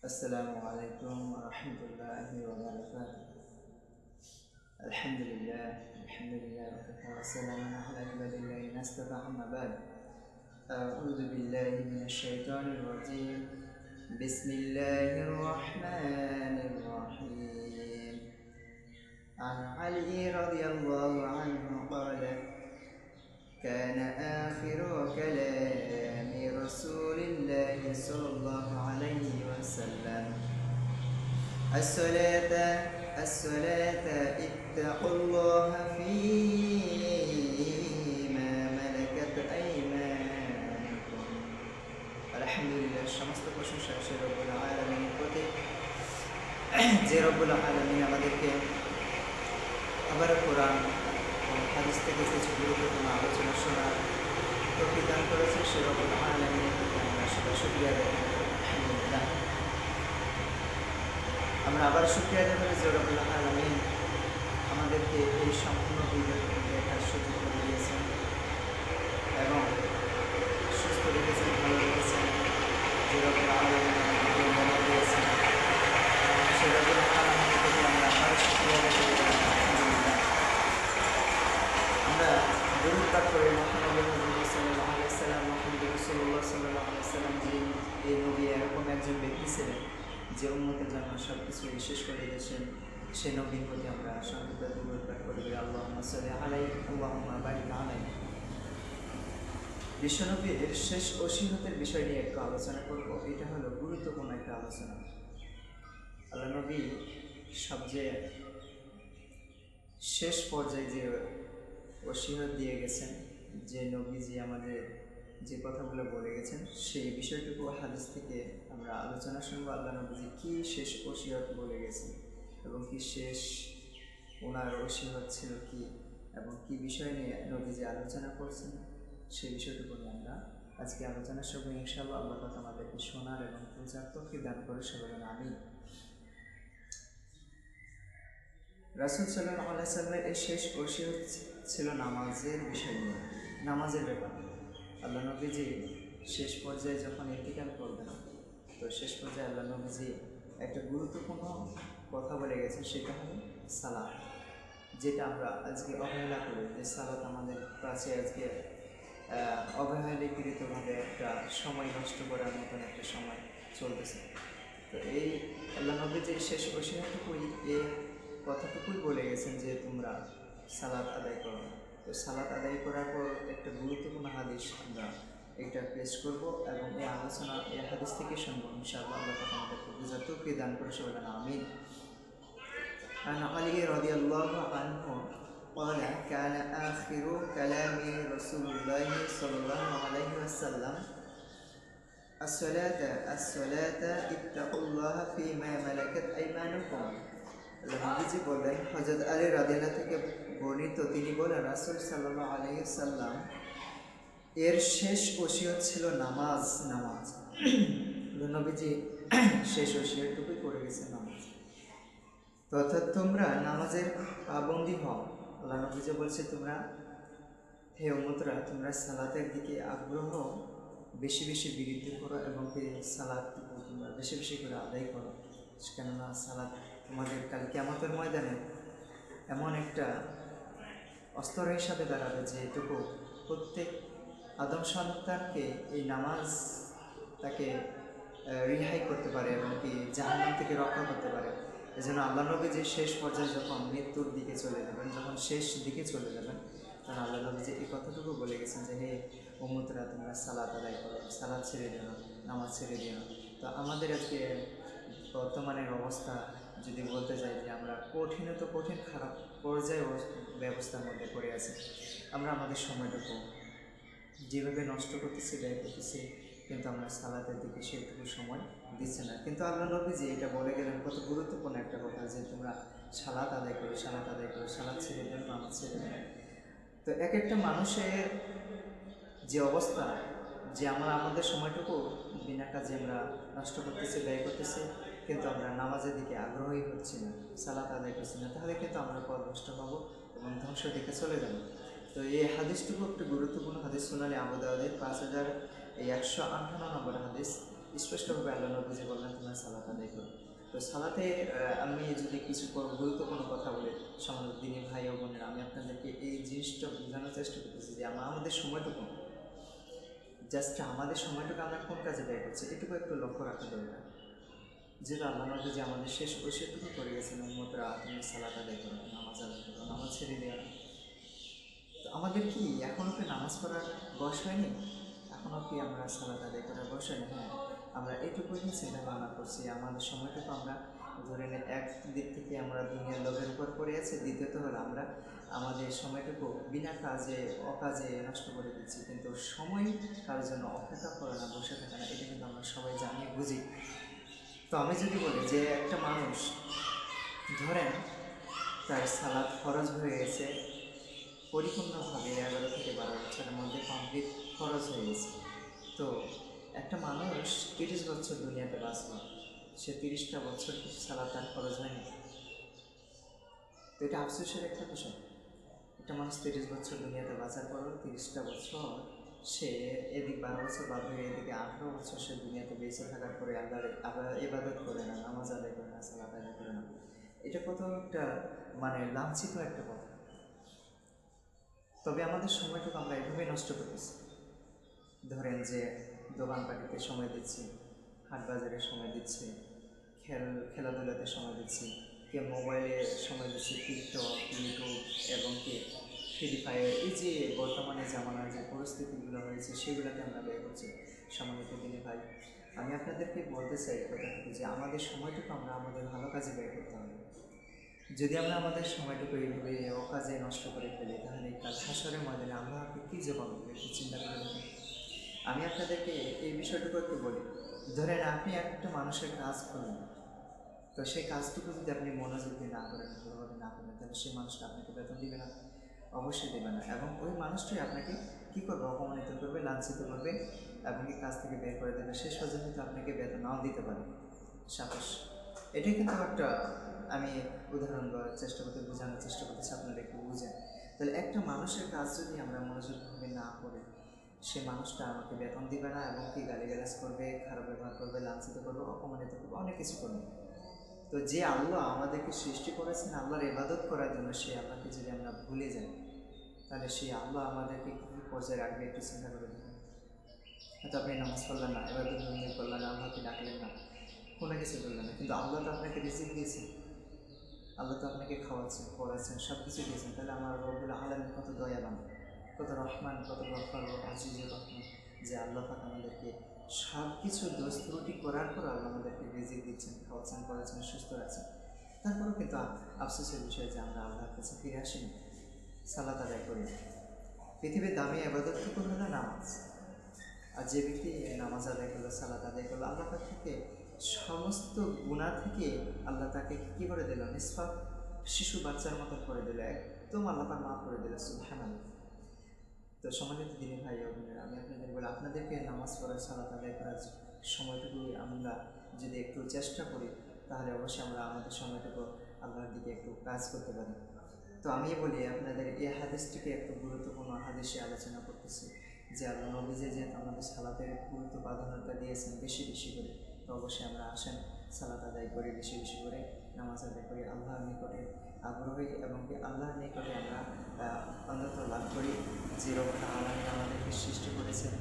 السلام عليكم ورحمة الله وبركاته. الحمد لله وكفى وسلام على عباد الذين اصطفى. أما بعد، أعوذ بالله من الشيطان الرجيم. بسم الله الرحمن الرحيم. عن علي رضي الله عنه قال: كان آخر كلام رسول الله صلى الله عليه وسلم: الصلاة اتقوا الله فيما ملكت أيمانكم. আলহামদুলিল্লাহ, সমস্ত প্রশংসা সে রব্বুল আলামিনের প্রতি, যে রব্বুল আলামিন আমাদেরকে আবার কোরআন ও হাদিস থেকে কিছু গুরুত্বপূর্ণ আলোচনা শোনার তৌফিক দান করেছে। সে রব্বুল আলামিনের প্রতি আমরা সবাই শুকরিয়া আদায় করি। আলহামদুলিল্লাহ, আমরা আবার শুকরিয়া আদায় করি যে রব্বুল আলামিন আমাদেরকে এই সম্পূর্ণ ভিডিওটি দেখার সুযোগ করে দিয়েছেন এবং সুস্থ রেখেছেন, ভালো রেখেছেন। যে রব্বুল আলামিন আমাদেরকে মনে দিয়েছেন, সে রব্বুল আলামিনের প্রতি আমরা আবার শুকরিয়া আদায় করি। আলহামদুলিল্লাহ, আমরা দরুদ পাঠ করে মহানবী সাল্লাল্লাহু আলাইহি ওয়াসাল্লাম, মুহাম্মদ রাসূলুল্লাহ সাল্লাল্লাহু আলাইহি ওয়াসাল্লাম, যে এই নবী এরকম একজন ব্যক্তি ছিলেন যে উম্মতের জন্য সব কিছু বিশেষ করে দিয়েছেন, সে নবীর প্রতি আমরা সংক্ষিপ্ত দরুদ পাঠ করে দিই। আল্লাহুম্মা সাল্লি আলাইহি আল্লাহুম্মা বারিক আলাইহি। বিশ্বনবীর শেষ ওসিয়তের বিষয় নিয়ে একটু আলোচনা করব। এটা হলো গুরুত্বপূর্ণ একটা আলোচনা। আল্লাহ নবী সবচেয়ে শেষ পর্যায়ে যে ওসিয়ত দিয়ে গেছেন, যে নবীজি আমাদের যে কথাগুলো বলে গেছেন, সেই বিষয়টুকু হাদিস থেকে আমরা আলোচনা শুনবো। আল্লাহ নবীজি কী শেষ ওসিয়ত বলে গেছেন এবং কি শেষ ওনার ওসিয়ত ছিল কি, এবং কি বিষয় নিয়ে নবীজি আলোচনা করছেন, সেই বিষয়টুকু নিয়ে আমরা আজকে আলোচনা শুনবো। ইনশাআল্লাহ আল্লাহ তাআলা আমাদেরকে শোনার এবং বোঝার তৌফিক দান করে সবাই আমিন। রাসূল সাল্লাল্লাহু আলাইহি ওয়াসাল্লামের এই শেষ ওসিয়ত ছিল নামাজের বিষয় নিয়ে, নামাজের ব্যাপারে। আল্লাহ নবীজি শেষ পর্যায়ে যখন ইন্তিকাল করবেন, তো শেষ পর্যায়ে আল্লাহ নবীজি একটা গুরুত্বপূর্ণ কথা বলে গেছেন, সেটা হলো সালাত, যেটা আমরা আজকে অবহেলা করি। যে সালাত আমাদের কাছে আজকে অবহেলিকৃতভাবে একটা সময় নষ্ট করার মতন একটা সময় চলতেছে। তো এই আল্লাহ নবীজি শেষ ওসিয়তটুকুই, এই কথাটুকুই বলে গেছেন যে তোমরা সালাত আদায় করো। তো সালাত আদায় করার পর একটা গুরুত্বপূর্ণ হাদিস আমরা এটা পেশ করব এবং এই আলোচনা এই হাদিস থেকে শুনবো। ইনশাআল্লাহ আল্লাহ তাআলা আমাদেরকে বুঝার তৌফিক দান করে সবাই আমিন। عن علي رضي الله عنه قال: كان آخر كلام رسول الله صلى الله عليه وسلم: الصلاة اتقوا الله فيما ملكت أيمانكم. নবীজি বলেন, হযরত আলী রাদিয়াল্লাহু থেকে বর্ণিত, তিনি বলেন রাসূল সাল্লাল্লাহু আলাইহি ওয়াসাল্লাম এর শেষ ওসিয়ত ছিল নামাজ। নবীজি শেষ ওসিয়তটুকুই করে গেছেন নামাজ। অর্থাৎ তোমরা নামাজের পাবন্দী হও। আল্লাহ নবীজি বলছে, তোমরা হে উম্মতরা, তোমরা সালাতের দিকে আগ্রহ বেশি বেশি বৃদ্ধি করো এবং সালাতটুকু তোমরা বেশি বেশি করে আদায় করো। কেননা সালাত তোমাদের কাল কিয়ামতের ময়দানে এমন একটা অস্ত্র হিসাবে দাঁড়াবে, যেটুকু প্রত্যেক আদম সন্তানকে এই নামাজ তাকে রিহাই করতে পারে এবং কি জাহান্নাম থেকে রক্ষা করতে পারে। এজন্য আল্লাহ নবী যে শেষ পর্যায়ে যখন মৃত্যুর দিকে চলে যাবেন, যখন শেষ দিকে চলে যাবেন, তখন আল্লাহ নবী যে এই কথাটুকু বলে গেছেন যে হে উম্মতরা, তোমরা সালাত আদায় করো, সালাত ছেড়ে দিও না, নামাজ ছেড়ে দিও না। তো আমাদের আজকে বর্তমানের অবস্থা যদি বলতে যাই, যে আমরা কঠিন খারাপ পর্যায়ে ব্যবস্থার মধ্যে পড়ে আছি। আমরা আমাদের সময়টুকু যেভাবে নষ্ট করতেছি, ব্যয় করতেছি, কিন্তু আমরা সালাতের দিকে সেটুকু সময় দিচ্ছি না। কিন্তু আল্লাহ নবীজি এটা বলে গেলেন, কত গুরুত্বপূর্ণ একটা কথা, যে তোমরা সালাত আদায় করো, সালাত ছেড়ে দেন, নামাজ ছেড়ে দেন। তো এক একটা মানুষের যে অবস্থা, যে আমরা আমাদের সময়টুকু বিনা কাজে আমরা নষ্ট করতেছি, ব্যয় করতেছি, কিন্তু আমরা নামাজের দিকে আগ্রহী হচ্ছি না, সালাত আদায় করছি না, তাহলে কিন্তু আমরা পথভ্রষ্ট পাবো এবং ধ্বংসের দিকে চলে যাবো। তো এই হাদিসটুকু একটু গুরুত্বপূর্ণ হাদিস। সুনানে আবু দাউদের 5158 নম্বর হাদিস। স্পষ্টভাবে আল্লাহ নবীজি বললেন তোমরা সালাত আদায় করো। তো সালাতে আমি যদি কিছু গুরুত্বপূর্ণ কথা বলি, সমাজ দিনী ভাই ও বোনেরা, আমি আপনাদেরকে এই জিনিসটা বোঝানোর চেষ্টা করতেছি যে আমাদের সময়টুকু, জাস্ট আমাদের সময়টুকু আমরা কোন কাজে ব্যয় করছি এটুকু একটু লক্ষ্য রাখা দরকার। যেটা আল্লাহ নবী যে আমাদের শেষ ওসিয়তটুকু করে গেছেন, উম্মতরা তুমি সালাত আদায় করো, নামাজ আদায় করো, নামাজ ছেড়ে দেওয়া। তো আমাদের কি এখনও কি নামাজ পড়ার বয়স হয়নি? এখনও কি আমরা সালাত আদায় করার বয়স হয়নি? হ্যাঁ, আমরা এটুকুই চিন্তা ভাবনা করছি। আমাদের সময়টুকু আমরা ধরে নিই, এক দিক থেকে আমরা দুনিয়ার লোকের উপর পড়ে আছি, দ্বিতীয়ত হলো আমরা আমাদের সময়টুকু বিনা কাজে অকাজে নষ্ট করে দিচ্ছি। কিন্তু সময় কারোর জন্য অপেক্ষা করে না, বসে থাকে না, এটা কিন্তু আমরা সবাই জানি বুঝি। তো আমি যদি বলি যে একটা মানুষ ধরেন তার সালাত ফরজ হয়ে গেছে পরিপূর্ণভাবে 11 থেকে 12 বছরের মধ্যে কমপ্লিট খরচ হয়ে গেছে। তো একটা মানুষ 30 বছর দুনিয়াতে বাঁচল, সে 30টা বছর কিছু সালাত তার খরচ হয়নি। তো এটা আফসোসের একটা বিষয়। একটা মানুষ 30 বছর দুনিয়াতে বাঁচার পরও 30টা বছর সে এদিক 12 বছর বাদ হয়ে এদিকে 18 বছর সে দুনিয়াতে বেঁচে থাকার পরে আল্লাহর ইবাদত করে না, নামাজ আদায় করে না, সালাত আদায় করে না। এটা কত একটা মানে লাঞ্ছিত একটা কথা। তবে আমাদের সময়টুকু আমরা এভাবে নষ্ট করতেছি। ধরেন যে দোকানপাটিতে সময় দিচ্ছি, হাট বাজারে সময় দিচ্ছি, খেলাধুলাতে সময় দিচ্ছি, কে মোবাইলে সময় দিচ্ছি, টিকটক, ইউটিউব এবং কি ফ্রি ফায়ার, এই যে বর্তমানে জামানার যে পরিস্থিতিগুলো হয়েছে সেগুলোতে আমরা ব্যয় করছি। সম্মানিত দিনে ভাই, আমি আপনাদেরকে বলতে চাই কথাটুকু যে আমাদের সময়টুকু আমরা আমাদের ভালো কাজে ব্যয় করতে হবে। যদি আমরা আমাদের সময়টুকু এইভাবে অকাজে নষ্ট করে ফেলি, তাহলে কাল হাসরের ময়দানে আল্লাহকে কী জবাব দেবে একটু চিন্তা করে দেখুন। আমি আপনাদেরকে এই বিষয়টুকু একটু বলি। ধরেন আপনি একটা মানুষের কাজ করলেন, তো সেই কাজটুকু যদি আপনি মনোযোগ দিয়ে না করেন, ভালোভাবে না করেন, তাহলে সেই মানুষটা আপনাকে বেতন দিবে না, অবশ্যই দেবে না। এবং ওই মানুষটাই আপনাকে কী করবে, অপমানিত করবে, লাঞ্ছিত করবে, আপনাকে কাজ থেকে বের করে দেবে। শেষ পর্যন্ত আপনাকে বেতন নাও দিতে পারে। সাহস, এটাই কিন্তু একটা আমি উদাহরণ দেওয়ার চেষ্টা করতে, বোঝানোর চেষ্টা করতেছি, আপনারা একটু বুঝেন। তাহলে একটা মানুষের কাজ যদি আমরা মনোযোগভাবে না করি, সে মানুষটা আমাকে বেতন দিবে না এবং কি গালিগালাজ করবে, খারাপ ব্যবহার করবে, লাঞ্ছিত করবে, অপমানিত করবে, অনেক কিছু করবে। তো যে আল্লাহ আমাদেরকে সৃষ্টি করেছেন আল্লাহর ইবাদত করার জন্য, সেই আল্লাহকে যদি আমরা ভুলে যাই, তাহলে সেই আল্লাহ আমাদেরকে কী পর্যায়ে রাখবে একটু চিন্তা করে দেখুন। হয়তো আপনি নামাজ পড়লেন না, ইবাদত বন্দেগী করলেন না, আল্লাহকে ডাকলেন না, কোনো কিছু করলেন না, কিন্তু আল্লাহ তো আপনাকে রিজিক দিয়েছেন, আল্লাহ তো আপনাকে খাওয়াচ্ছেন, পড়াচ্ছেন, সব কিছু দিয়েছেন। তাহলে আমার রব্বুল আলামিন কত দয়াবান, কত রহমান, কত গফফার ও আজিজুর রহমান, যে আল্লাহ পাক আমাদেরকে সব কিছু দোষ ত্রুটি করার পর আল্লাহ আমাদেরকে রিজিক দিচ্ছেন, খাওয়াচ্ছেন, পড়াচ্ছেন, সুস্থ রাখছেন। তারপরেও কিন্তু আফসোসের বিষয় যে আমরা আল্লাহর কাছে ফিরে আসিনি, সালাত আদায় করি। পৃথিবীর দামি আবাদতটুকু হলো নামাজ। আর যে ব্যক্তি নামাজ আদায় করলো, সালাত আদায় করলো, আল্লাহ তার থেকে সমস্ত গুনাহ থেকে আল্লাহ তাকে কী করে দিল, নিষ্পাপ শিশু বাচ্চার মতো করে দিল, একদম আল্লাহ তার মাফ করে দিল, সুবহানাল্লাহ। তো সম্মানিত দিনী ভাই ও বোনেরা, আমি আপনাদের বলি, আপনাদেরকে নামাজ পড়ার, সালাত আদায় করার সময়টুকু আমরা যদি একটু চেষ্টা করি, তাহলে অবশ্যই আমরা আমাদের সময়টুকু আল্লাহর দিকে একটু কাজ করতে পারি। তো আমি বলি আপনাদের এই হাদিসটিকে একটু গুরুত্বপূর্ণ হাদিসে আলোচনা করতেছি, যে আল্লাহ নবী যে আমাদের সালাতের গুরুত্ব প্রাধান্যতা দিয়েছেন বেশি বেশি করে। তো অবশ্যই আমরা আসেন, সালাত আদায় করি, বেশি বেশি করে নামাজ আদায় করি, আল্লাহর নিকটে আগ্রহী এবং আল্লাহর নিকটে আমরা অন্যত লাভ করি। যে রব্বুল আলামিন আমাদেরকে সৃষ্টি করেছেন,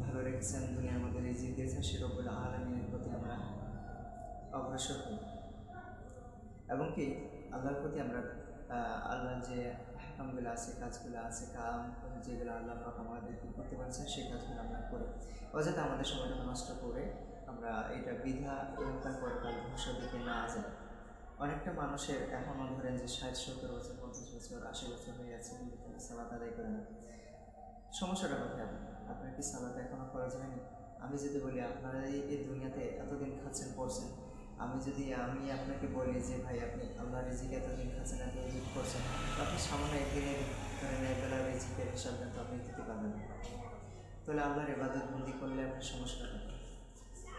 ভালো রেখেছেন, দুনিয়ার মধ্যে রিজিক দিয়েছেন, সে রব্বুল আলামিনের প্রতি আমরা অগ্রসর হই এবং কি আল্লাহর প্রতি আমরা আল্লাহর যে হাকামগুলো আছে, কাজগুলো আছে, যেগুলো আল্লাহ পাক আমাদেরকে করতে পারছেন, সেই কাজগুলো আমরা করি, অযথা আমাদের সময়টা নষ্ট করে আমরা এটা বিধা এলাকার পরকাল ধ্বংস দিকে না যায়। অনেকটা মানুষের এখনও ধরেন যে 60-70 বছর, 50 বছর, 80 বছর হয়ে যাচ্ছে, কিন্তু তারা সালাত আদায় করে না। সমস্যাটা কোথায়? আপনার কি সালাত এখনও ফরজ হয়নি? আমি যদি বলি আপনারা এই দুনিয়াতে এতদিন খাচ্ছেন, পড়ছেন, আমি আপনাকে বলি যে ভাই আপনি আল্লাহর রিজিক এতদিন খাচ্ছেন, এতদিন করছেন, তো আপনি সামান্য একদিনের ধরেন একবেলার রিজিকের হিসাব দেন, তো আপনি দিতে পারবেন না। তাহলে আল্লাহর ইবাদত বন্দি করলে আপনার সমস্যা হবে।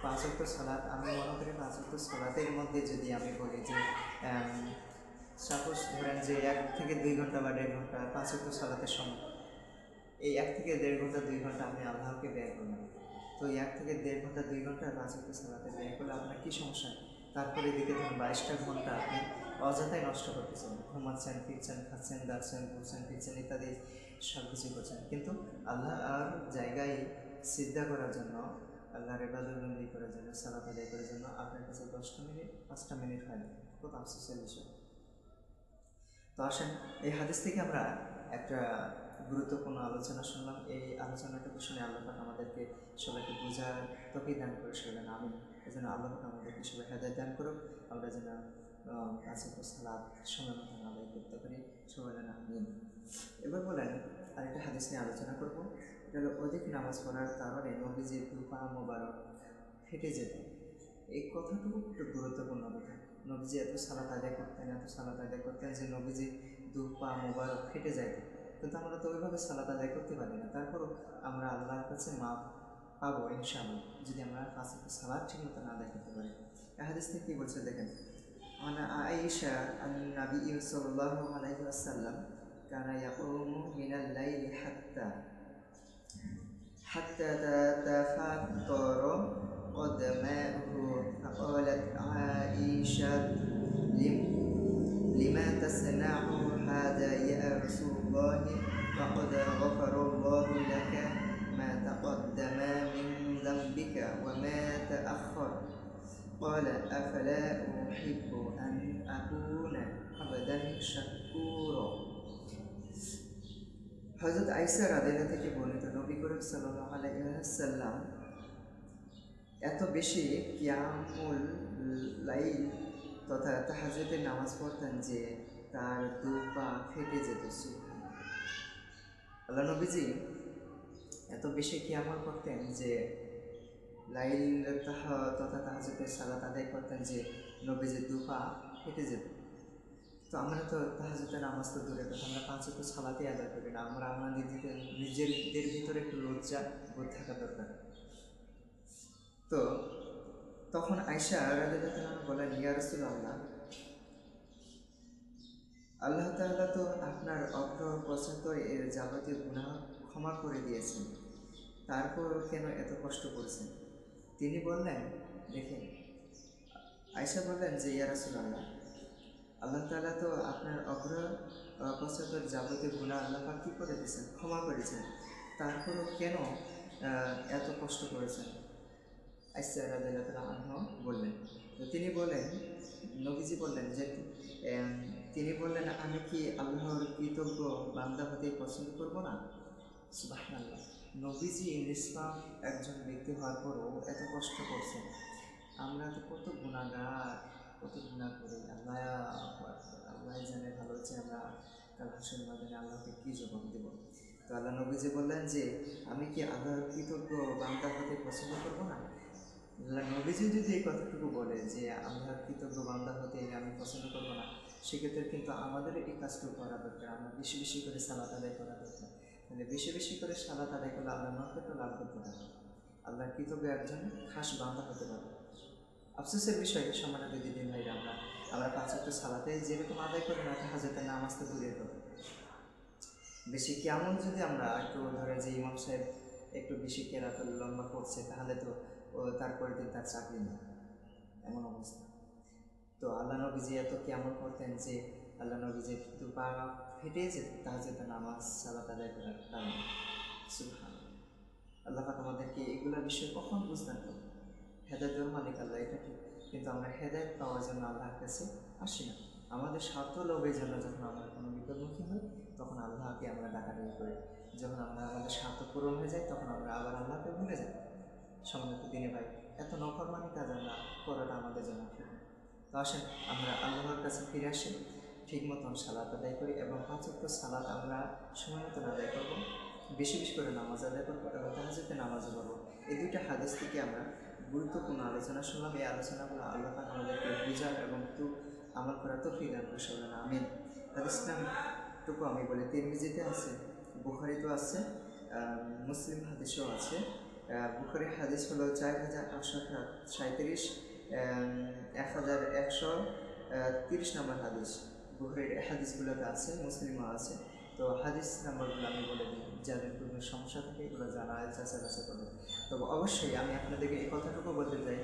5 ওয়াক্ত সালাত, আমি মনে করি 5 ওয়াক্ত সালাতের মধ্যে যদি আমি বলি যে সাপোজ ধরেন যে 1 থেকে 2 ঘন্টা বা 1.5 ঘন্টা 5 ওয়াক্ত সালাতের সময়, এই 1 থেকে 1.5 ঘন্টা 2 ঘন্টা আমি আল্লাহকে ব্যয় করলাম। তো তো 1 থেকে 1.5 ঘন্টা 2 ঘন্টা 5 ওয়াক্ত সালাতে ব্যয় করলে আপনার কী সমস্যা? তারপরে এদিকে ধরুন 22টা ঘন্টা আপনি অযথাই নষ্ট করতেছেন, ঘুমাচ্ছেন, ফিরছেন, খাচ্ছেন, দাচ্ছেন, ঘুরছেন, ফিরছেন ইত্যাদি সব কিছু করছেন, কিন্তু আল্লাহ আর জায়গায় সিজদা করার জন্য, আল্লাহর ইবাদতবন্দি করার জন্য, সালাত আদায় করার জন্য আপনার কাছে 10টা মিনিট 5টা মিনিট হয় না। খুব আফসোসের বিষয়। তো আসেন এই হাদিস থেকে আমরা একটা গুরুত্বপূর্ণ আলোচনা শুনলাম। এই আলোচনাটুকু শুনে আল্লাহ পাক আমাদেরকে সবাইকে বোঝার তৌফিক দান করে সবাই আমিন। এই জন্য আল্লাহ পাক আমাদেরকে সবাই হেদায়েত দান করুক, আমরা যেন পাঁচ সালাত সময় মতো আদায় করতে পারি, সবাই যেন আমিন। এবার বলেন আরেকটা হাদিস নিয়ে আলোচনা করব। এটা হলো অধিক নামাজ পড়ার কারণে নবীজির দুপা মোবারক ফেটে যেত। এই কথাটুকু একটু গুরুত্বপূর্ণ কথা। নবীজি এত সালাত আদায় করতেন যে নবীজি দুপা মোবারক ফেটে যাইত, কিন্তু আমরা তো ওইভাবে সালাত আদায় করতে পারি না। তারপরও আমরা আল্লাহর কাছে মাপ পাবো ইনশাআল্লাহ যদি আমরা পাঁচ ওয়াক্ত সালাত ঠিক মতো না আদায় করতে পারি। এই হাদিস থেকে কী বলছে দেখেন। আনা আয়েশা আন-নবী সাল্লাল্লাহু আলাইহি ওয়াসাল্লাম কানা ইয়াকুমু মিনাল লাইলি হাত্তা তাতাফাত্তারা قدماه فقالت عائشة لما تصنع هذا يا رسول الله فقد غفر الله لك ما تقدم من ذنبك وما تأخر قال أفلا أحب أن أكون عبدا شكورا। হযরত আয়েশা রাদিয়াল্লাহু থেকে বর্ণিত, নবী করিম সাল্লাল্লাহু আলাইহি ওয়াসাল্লাম এত বেশি কিয়ামুল লাইল তথা তাহাজ্জুদের নামাজ পড়তেন যে তার দু পা ফেটে যেত। আল্লাহ নবীজি এত বেশি কিয়ামুল করতেন যে লাইল তথা তাহাজ্জুদের সালাত আদায় করতেন যে নবীজির দু পা ফেটে যেত। তো আমরা তো তাহাজ্জুদের নামাজ তো দূরের কথা, আমরা পাঁচ ওয়াক্ত সালাতেই আদায় করি না। আমরা নিজেদের ভিতরে একটু লজ্জা বোধ থাকা দরকার। তো তখন আয়েশা রাদিয়াল্লাহু তাআলা বলেন, ইয়া রাসূলুল্লাহ, আল্লাহ তাআলা তো আপনার অগ্রহ পশ্চাৎপর এর যাবতীয় গুনাহ ক্ষমা করে দিয়েছেন, তারপর কেন এত কষ্ট করছেন? তিনি বললেন, দেখেন, আয়েশা বললেন যে ইয়া রাসূলুল্লাহ, আল্লাহ তাআলা তো আপনার অগ্রহ পশ্চাৎপর যাবতীয় গুনাহ আল্লাহ পাক কী করে দিয়েছেন? ক্ষমা করেছেন, তারপরও কেন এত কষ্ট করেছেন? আয়েশা রাদিয়াল্লাহু তাআলা আনহা বললেন। তো তিনি বলেন, নবীজি বললেন যে তিনি বললেন, আমি কি আল্লাহর কৃতজ্ঞ বান্দা হতে পছন্দ করব না? সুবহানাল্লাহ। নবীজি নিষ্পাপ একজন ব্যক্তি হওয়ার পরও এত কষ্ট করছেন। আমরা তো কত গুনাহগার, কত গুনাহ করি। আল্লাহ জানে ভালো হচ্ছে আমরা কাল হাসরের ময়দানে আল্লাহকে কী জবাব দেব। তো আল্লাহ নবীজি বললেন যে আমি কি আল্লাহর কৃতজ্ঞ বান্দা হতে পছন্দ করব না? নবীজি যদি এই কথাটুকু বলে যে আল্লাহর কৃতজ্ঞ বান্দা হতে আমি পছন্দ করবো না, সেক্ষেত্রে কিন্তু আমাদের এই কাজটুকু করা দরকার। আমরা বেশি বেশি করে সালাত আদায় করা দরকার। মানে বেশি বেশি করে সালাত আদায় করলে আল্লাহ মাগফিরাত লাভ করতে পারবে, আল্লাহর কৃতজ্ঞ একজন খাস বান্দা হতে পারবে। আফসোসের বিষয়, সম্মানিত দিদিন ভাইরা, আমরা পাঁচ ওয়াক্ত সালাতে যেরকম আদায় করি না, তাহাজ্জুদের নামাজ তো দূরের কথা। বেশি কেমন যদি আমরা একটু ধরে যে ইমাম সাহেব একটু বেশি কেরাত লম্বা করছে, তাহলে তো তারপরের দিন তার চাকরি নেই, এমন অবস্থা। তো আল্লাহ নবীজি এত কেমন করতেন যে আল্লাহ নবীজি দু পা ফেটে যেত তাহাজ্জুদের নামাজ সালাত আদায় করার কারণে। সুবহানাল্লাহ। আল্লাহ পাক আমাদেরকে এগুলো বিষয় কখন বুঝতেন তো? হেদায়েতের মালিক আল্লাহ, এটা ঠিক, কিন্তু আমরা হেদায়েত পাওয়ার জন্য আল্লাহর কাছে আসি না। আমাদের স্বার্থ লোভের জন্য যখন আমরা কোনো বিপদমুখী হই, তখন আল্লাহকে আমরা ডাকাডাকি করি। যখন আমাদের স্বার্থ পূরণ হয়ে যায়, তখন আমরা আবার আল্লাহকে ভুলে যাই। সম্মানিত দিনে ভাই, এত নফরমানি কাজ আমরা করাটা আমাদের জন্য ঠিক না। তো আসেন আমরা আল্লাহর কাছে ফিরে আসি, ঠিক মতন সালাত আদায় করি এবং পাঁচ ওয়াক্ত সালাত আমরা সময় মতন আদায় করবো, বেশি বেশি করে নামাজ আদায় করবো এবং তাহাজ্জুদে নামাজও পড়বো। এই দুইটা হাদিস থেকে আমরা গুরুত্বপূর্ণ আলোচনা শুনলাম। এই আলোচনাগুলো আল্লাহ পাক আমাদেরকে বুঝার এবং আমল করার তৌফিক দান করে সবাই আমিন। হাদিস নামটুকু আমি বলি, তিরমিজিতে আছে, বুখারীতেও আছে, মুসলিম হাদিসও আছে। বুখারীর হাদিস হলো 4837, 1130 নম্বর হাদিস। বুখারীর হাদিসগুলোতে আছে, মুসলিমও আছে। তো হাদিস নাম্বারগুলো আমি বলে দিই, যাদের কোনো সমস্যা থাকে এগুলো জানা যাচাই করবে। তবে অবশ্যই আমি আপনাদেরকে এই কথাটুকু বলতে চাই,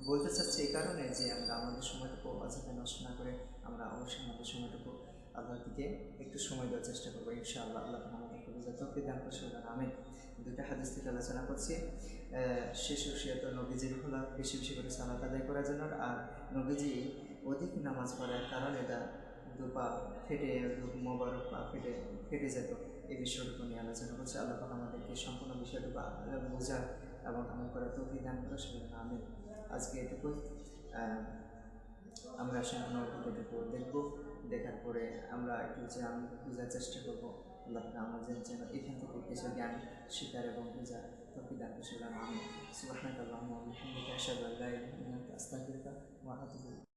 বলতে চাচ্ছি এই কারণে যে আমরা আমাদের সময়টুকু অযথা নষ্ট না করে আমরা অবশ্যই আমাদের সময়টুকু আল্লাহর দিকে একটু সময় দেওয়ার চেষ্টা করবো। ইনশাআল্লাহ আল্লাহ আমাদেরকে বুঝে তৌফিক দান করছে। আমি দুইটা হাদিস থেকে আলোচনা করছি। শেষ ওসিয়ত নবীজির হলো বেশি বেশি করে সালাত আদায় করার জন্য, আর নবীজি অধিক নামাজ পড়ার কারণে তার দু পা ফেটে, মোবারক পা ফেটে যেত। এই বিষয়টুকু নিয়ে আলোচনা করছে। আল্লাহ আমাদেরকে সম্পূর্ণ বিষয়টুকু বোঝার এবং আমল করার তৌফিক দান করার সেজন্য আমি আজকে এটুকু আমরা সম্পূর্ণ ভিডিওটুকু দেখব। দেখার পরে আমরা একটু বোঝার চেষ্টা করবো। আল্লাহ আমাদের যেন এখান থেকে কিছু জ্ঞান শিকার এবং বোঝার তৌফিক দান করার সেজন্য আমি সুবহানাকাল্লাহুম্মা ওয়া বিহামদিকা আশহাদু আল্লা ইলাহা ইল্লা আনতা আস্তাগফিরুকা ওয়া আতুবু ইলাইক।